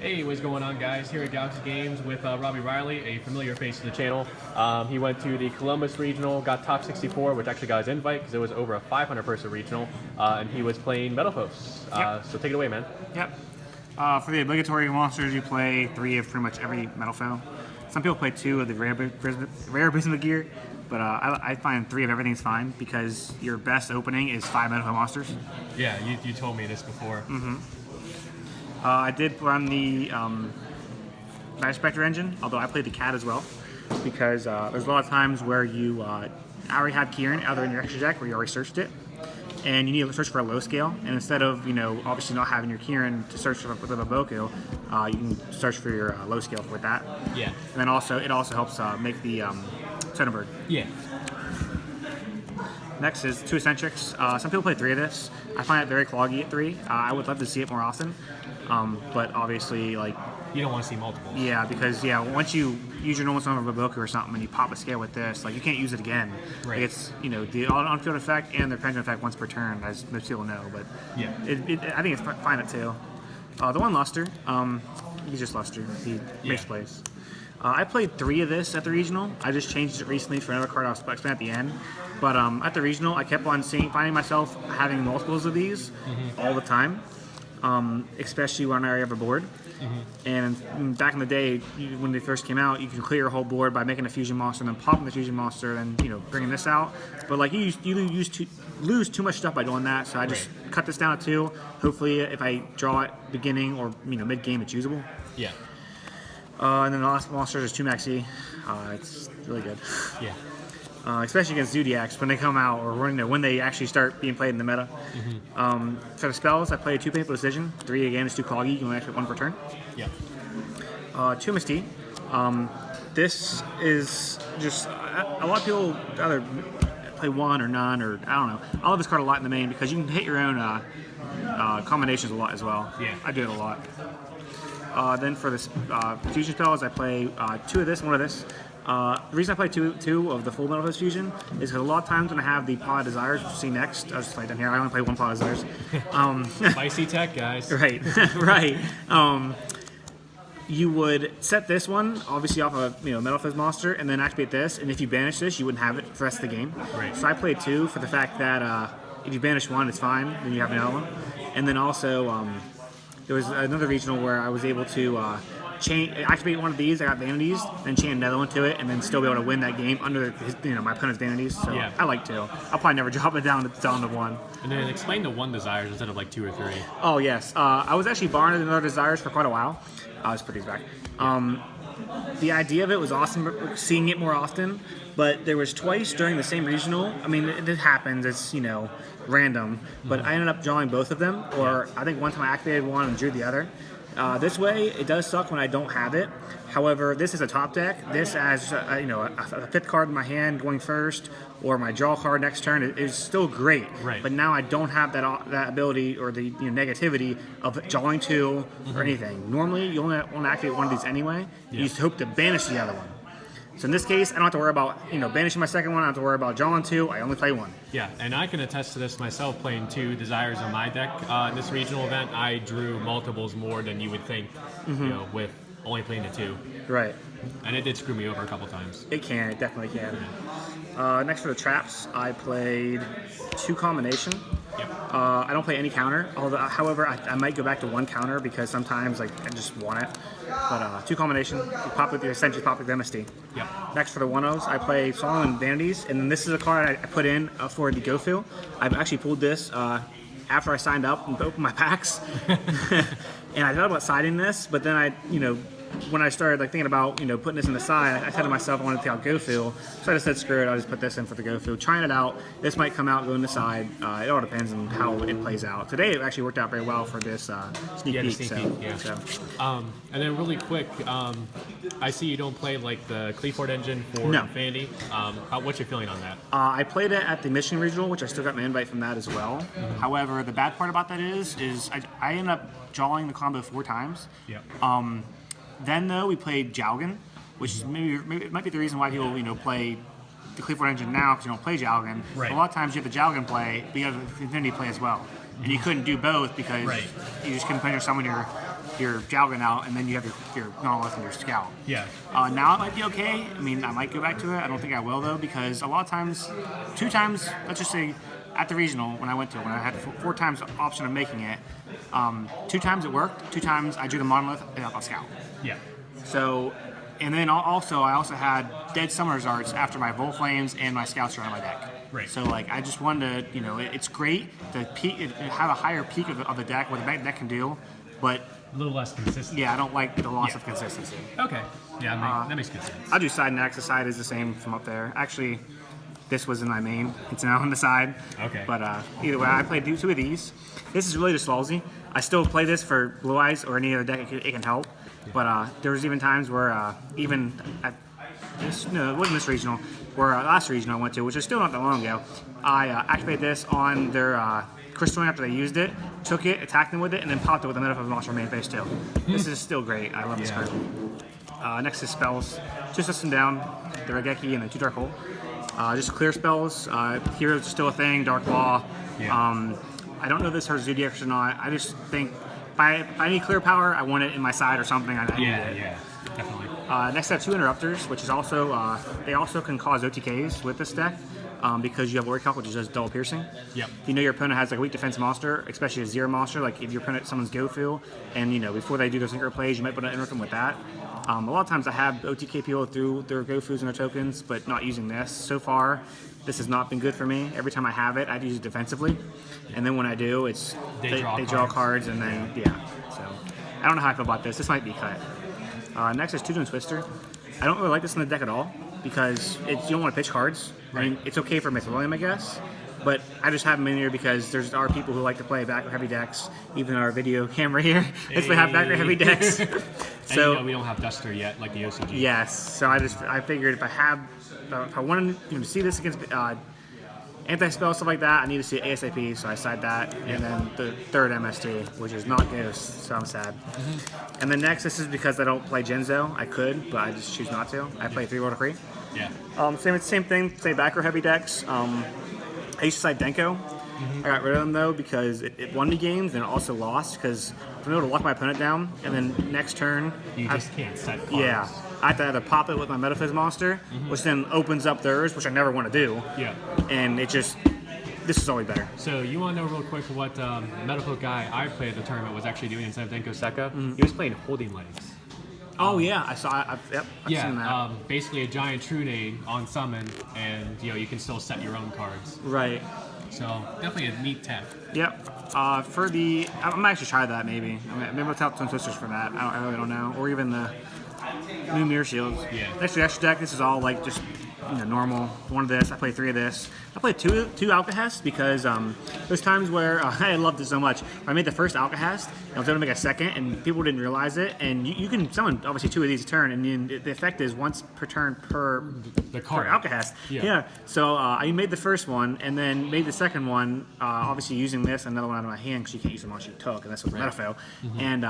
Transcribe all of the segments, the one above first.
Hey, what's going on, guys? Here at Galaxy Games with Robbie Riley, a familiar face to the channel. He went to the Columbus Regional, got top 64, which actually got his invite because it was over a 500-person regional, and he was playing Metalfoe. So take it away, man. Yep. For the obligatory monsters, you play 3 of pretty much every Metalfoe. Some people play 2 of the rare Bismuth gear, but I find 3 of everything's fine because your best opening is 5 Metalfoe monsters. Yeah, you told me this before. I did run the Night Spectre engine, although I played the cat as well, because there's a lot of times where you already have Kieran either in your extra deck where you already searched it, and you need to search for a low scale, and instead of, obviously not having your Kieran to search for with a Boku, you can search for your low scale with that. Yeah. And then also, it also helps make the Sonnerbird. Yeah. Next is 2 Eccentrics. Some people play 3 of this. I find it very cloggy at 3. I would love to see it more often, but obviously, like... You don't want to see multiples. Yeah, because, once you use your normal summon of a Boku or something and you pop a scale with this, like, you can't use it again. Right. Like, it's, the on-field effect and the pendulum effect once per turn, as most people know, but Yeah. I think it's fine at 2. The one Luster, he's just Luster. He makes plays. I played 3 of this at the regional. I just changed it recently for another card I'll explain at the end. But at the regional, I kept on finding myself having multiples of these all the time, especially when I have a board. And back in the day, when they first came out, you could clear your whole board by making a fusion monster and then popping the fusion monster and bringing this out. But like you lose too much stuff by doing that, so I just cut this down to 2. Hopefully, if I draw it beginning or mid game, it's usable. Yeah. And then the last monster is 2 Maxi. It's really good. Yeah. Especially against Zodiacs when they come out, or when they actually start being played in the meta. For the spells, I play 2 Painful Decision. 3 again is too cloggy. You can only activate 1 per turn. Yeah. 2 Misty. This is just a lot of people either play 1 or none, or I don't know. I love this card a lot in the main because you can hit your own combinations a lot as well. Yeah. I do it a lot. Then for the fusion spells, I play 2 of this, 1 of this. The reason I play two of the full Metal Fist Fusion is because a lot of times when I have the Pot of Desires, which you'll see next, I'll just play it down here, I only play 1 Pot of Desires. Spicy tech, guys. Right, right. You would set this one, obviously off of Metal Fist monster, and then activate this, and if you banish this, you wouldn't have it for the rest of the game. Right. So I played 2 for the fact that if you banish 1, it's fine, then you have another one. And then also, there was another regional where I was able to activate 1 of these, I got Vanities, then chain another one to it, and then still be able to win that game under my opponent's Vanities. So Yeah. I like 2. I'll probably never drop it down to 1. And then explain the 1 desires instead of like 2 or 3. Oh, yes. I was actually borrowing another Desires for quite a while. I was pretty back. The idea of it was awesome, seeing it more often, but there was twice during the same regional. I mean, it happens. It's, random. But I ended up drawing both of them, or I think one time I activated 1 and drew the other. This way, it does suck when I don't have it. However, this is a top deck. This has, a 5th card in my hand going first, or my draw card next turn is still great. Right. But now I don't have that ability or the negativity of drawing 2 or anything. Normally, you only want to activate 1 of these anyway. Yeah. You just hope to banish the other one. So in this case, I don't have to worry about banishing my second one. I don't have to worry about drawing 2. I only play 1. Yeah, and I can attest to this myself, playing 2 desires on my deck. In this regional event, I drew multiples more than you would think, with only playing the 2. Right. And it did screw me over a couple times. It can. It definitely can. Next for the traps, I played 2 combination. Yep. I don't play any counter. However, I might go back to 1 counter because sometimes I just want it. But 2 combination, you pop with your essentially pop with MST. Yep. Next for the 1-0s, I play Solomon Vanities, and this is a card I put in for the Gofu. I've actually pulled this after I signed up and opened my packs, and I thought about siding this, but then when I started thinking about putting this in the side, I said to myself I wanted to take out Gofu, so I just said screw it, I'll just put this in for the Gofu. Trying it out, this might come out, go in the side. It all depends on how it plays out. Today it actually worked out very well for this sneak peek. And then really quick, I see you don't play like the Cleaford engine for Infinity. What's your feeling on that? I played it at the Michigan Regional, which I still got my invite from that as well. However, the bad part about that is I ended up drawing the combo 4 times. Yeah. Then though we played Jowgen, which is maybe it might be the reason why people play the Cleaford engine now because you don't play Jowgen. Right. A lot of times you have the Jowgen play, but you have the Infinity play as well, and you couldn't do both because you just couldn't summon your your Juggernaut, and then you have your Nautilus and your Scout. Yeah. Now it might be okay. I mean, I might go back to it. I don't think I will though, because a lot of times, 2 times, let's just say, at the regional when I went to it, when I had 4 times the option of making it, 2 times it worked. 2 times I drew the Monolith and a Scout. Yeah. So, and then I also had Dead Summoner's Arts after my Volflames and my Scouts are on my deck. Right. So like I just wanted to, it's great to have a higher peak of the deck, what the deck can do, but A little less consistent. yeah, I don't like the loss of consistency. Okay. Yeah, that makes good sense. I'll do side next. The side is the same from up there. Actually, this was in my main. It's now on the side. Okay. But either way, I played 2 of these. This is really just lousy. I still play this for Blue Eyes or any other deck it can help. But there was even times where even at it wasn't this regional, where last regional I went to, which is still not that long ago, I activated this on their Crystal after they used it, took it, attacked them with it, and then popped it with a Metalfoe monster main phase too. This is still great. I love this card. Next is spells. 2 system down, the Regeki and the 2 Dark Hole. Just clear spells. Hero's still a thing, Dark Law. Yeah. I don't know if this hurts Zodiac or not. I just think if I need clear power, I want it in my side or something. I need it. Yeah, definitely. Next, I have 2 Interrupters, which is also they also can cause OTKs with this deck because you have Warrior Calc, which is just double piercing. Yep. You know your opponent has like a weak defense monster, especially a 0 monster. Like if your opponent someone's Gofu, and before they do their synchro plays, you might put an interrupt them with that. A lot of times I have OTK people through their Gofus and their tokens, but not using this. So far, this has not been good for me. Every time I have it, I use it defensively, and then when I do, they draw cards, and then So I don't know how I feel about this. This might be cut. Next is 2 Twin Twister. I don't really like this in the deck at all because you don't want to pitch cards. I mean, it's okay for Mytholium, I guess, but I just have them in here because there are people who like to play backer heavy decks. Even our video camera here, let's have backer heavy decks. So we don't have Duster yet, like the OCG. Yes, so I figured if I wanted to see this against anti-spell, stuff like that, I need to see it ASAP, so I side that. And then the third MST, which is not Ghost, so I'm sad. And then next, this is because I don't play Genzo. I could, but I just choose not to. I play 3 World of Kree. Yeah. Same thing, play backer heavy decks. I used to side Denko. I got rid of them though because it won me games and it also lost because I'm able to lock my opponent down and then next turn you just can't set cards. Yeah, I have to either pop it with my Metalfoe monster, which then opens up theirs, which I never want to do. Yeah. And this is always better. So you want to know real quick what Metalfoe guy I played at the tournament was actually doing instead of Denko Sekka? He was playing Holding Legs. Oh yeah, I saw. I've seen that. Basically a giant True Nade on summon, and you can still set your own cards. Right. So definitely a neat tech. Yep. I might actually try that maybe. Maybe I'll tell Twin Twisters for that. I really don't know. Or even the new Mirror Shields. Yeah. Next to the extra deck, this is all like just normal. 1 of this. I played 3 of this. I played two Alcahest because there's times where I loved it so much. I made the first Alcahest, and I was able to make a second, and people didn't realize it. And you can summon obviously 2 of these a turn, and then the effect is once per turn per the card. Per Alcahest. Yeah. So I made the first one, and then made the second one. Obviously using this, another one out of my hand because you can't use the monster you took, and that's with Metalfoe. And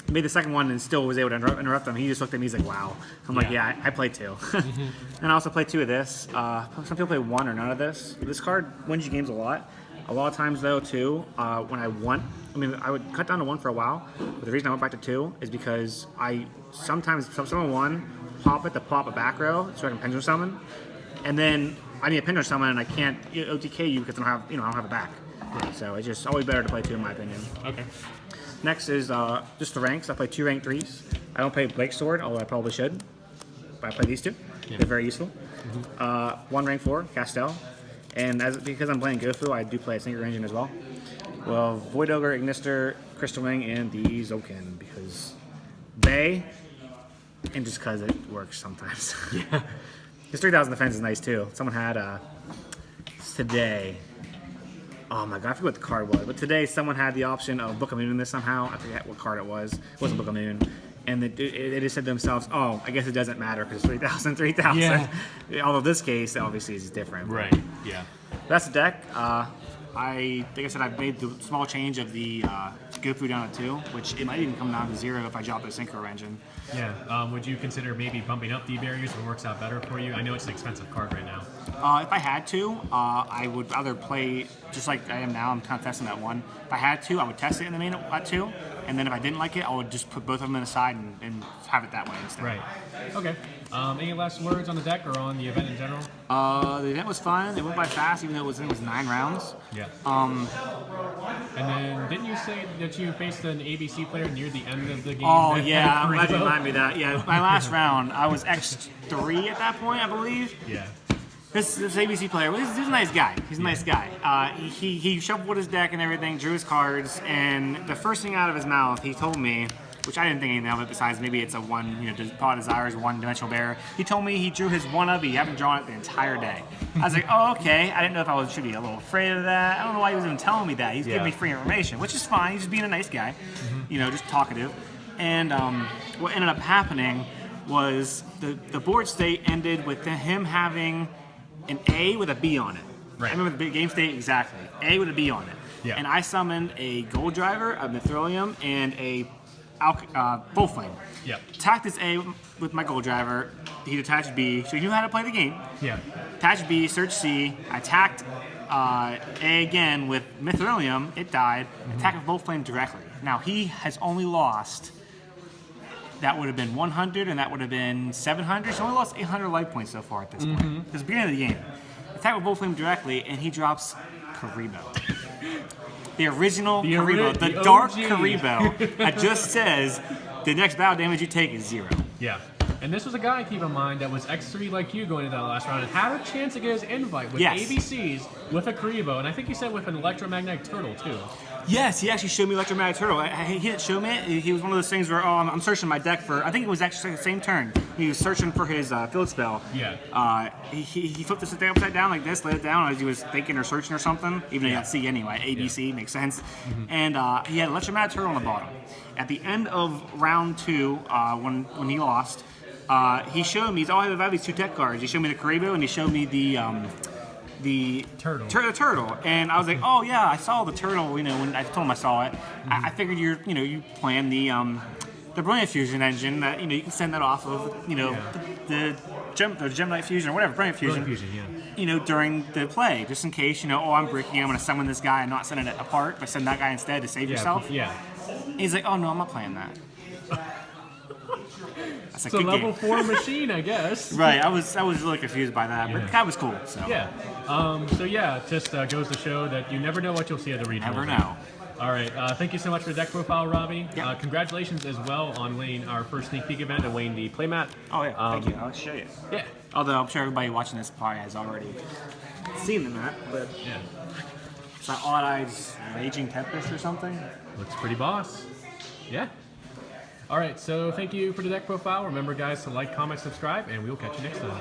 made the second one, and still was able to interrupt him. He just looked at me. He's like, "Wow." I'm like, "Yeah, I played 2." And I also played 2 of this. Some people play 1 or none of this. This card wins you games a lot. A lot of times though too, when I would cut down to 1 for a while, but the reason I went back to 2 is because I sometimes summon 1, pop it to pop a back row so I can pendulum summon, and then I need a pendulum summon and I can't OTK you because I don't have a back. So it's just always better to play 2 in my opinion. Okay. Next is just the ranks. I play 2 rank 3s. I don't play Blake Sword, although I probably should, but I play these 2. Yeah. They're very useful. 1 rank 4, Castel. And because I'm playing Gofu, I do play a Synchro Engine as well. Well, Void Ogre, Ignister, Crystal Wing, and the Zokin because Bay, and just because it works sometimes. Yeah. His 3,000 defense is nice too. Someone had today. Oh my god, I forget what the card was. But today someone had the option of Book of Moon in this somehow. I forget what card it was. It wasn't Book of Moon. And they just said to themselves, oh, I guess it doesn't matter because 3,000, 3,000. Yeah. Although this case, obviously, is different. Right, yeah. That's the deck. Like I said, I've made the small change of the Gofu down to 2, which it might even come down to 0 if I drop the Synchro Engine. Yeah. Would you consider maybe bumping up the barriers if it works out better for you? I know it's an expensive card right now. If I had to, I would rather play just like I am now. I'm kind of testing that 1. If I had to, I would test it in the main at 2. and then if I didn't like it, I would just put both of them aside and have it that way instead. Right. Okay. Any last words on the deck or on the event in general? The event was fun. It went by fast, even though it was 9 rounds. Yeah. And then didn't you say that you faced an ABC player near the end of the game? Oh yeah, I'm glad you reminded me of that. Yeah, my last round, I was X3 at that point, I believe. Yeah. This ABC player, well, he's a nice guy. He's a nice guy. He shuffled his deck and everything, drew his cards, and the first thing out of his mouth, he told me, which I didn't think anything of it besides maybe it's a Paw Desires, one-dimensional bear. He told me he drew his one of, he haven't drawn it the entire day. I was like, oh, okay. I didn't know if I should be a little afraid of that. I don't know why he was even telling me that. He's giving me free information, which is fine. He's just being a nice guy, just talkative. And what ended up happening was the board state ended with him having an A with a B on it. Right. I remember the game state exactly. A with a B on it. Yeah. And I summoned a Gold Driver, a Metalfoe, and a Full Flame. Yep. Attacked this A with my Gold Driver. He detached B, so he knew how to play the game. Yeah. Attached B, search C. I attacked A again with Metalfoe. It died. Attacked with Full Flame directly. Now he has only lost. That would have been 100, and that would have been 700. So he only lost 800 life points so far at this point. It's the beginning of the game. Attack with Full Flame directly, and he drops Karibo. The original Karibo, the dark OG. Karibo, that just says the next battle damage you take is 0. Yeah. And this was a guy, keep in mind, that was X3 like you going into that last round and had a chance to get his invite with ABCs with a Karibo, and I think he said with an electromagnetic turtle too. Yes, he actually showed me Electromagnetic Turtle. He didn't show me it. He was one of those things where, I'm searching my deck for, I think it was actually the same turn. He was searching for his field spell. Yeah. He flipped this thing upside down like this, laid it down as he was thinking or searching or something, even though he had C anyway. ABC makes sense. And he had Electromagnetic Turtle on the bottom. At the end of round 2, when he lost, he showed me, I have these 2 tech cards. He showed me the Karibo and he showed me the turtle, and I was like, oh yeah, I saw the turtle. When I told him I saw it, I figured you plan the Brilliant Fusion engine that you can send that off of the Gemini Fusion or whatever Brilliant Fusion, during the play, just in case I'm breaking, I'm going to summon this guy and not sending it apart, but send that guy instead to save yourself. Yeah. And he's like, oh no, I'm not playing that. It's a level 4 machine, I guess. Right, I was really confused by that, but the guy was cool. So yeah, it just goes to show that you never know what you'll see at the regional. Never know. All right, thank you so much for the deck profile, Robbie. Yeah. Congratulations as well on winning our first sneak peek event and winning the playmat. Oh yeah, thank you. I'll show you. Yeah. Although I'm sure everybody watching this probably has already seen the map, but it's like Odd Eyes Raging Tempest or something. Looks pretty boss. Yeah. All right, so thank you for the deck profile. Remember, guys, to like, comment, subscribe, and we will catch you next time.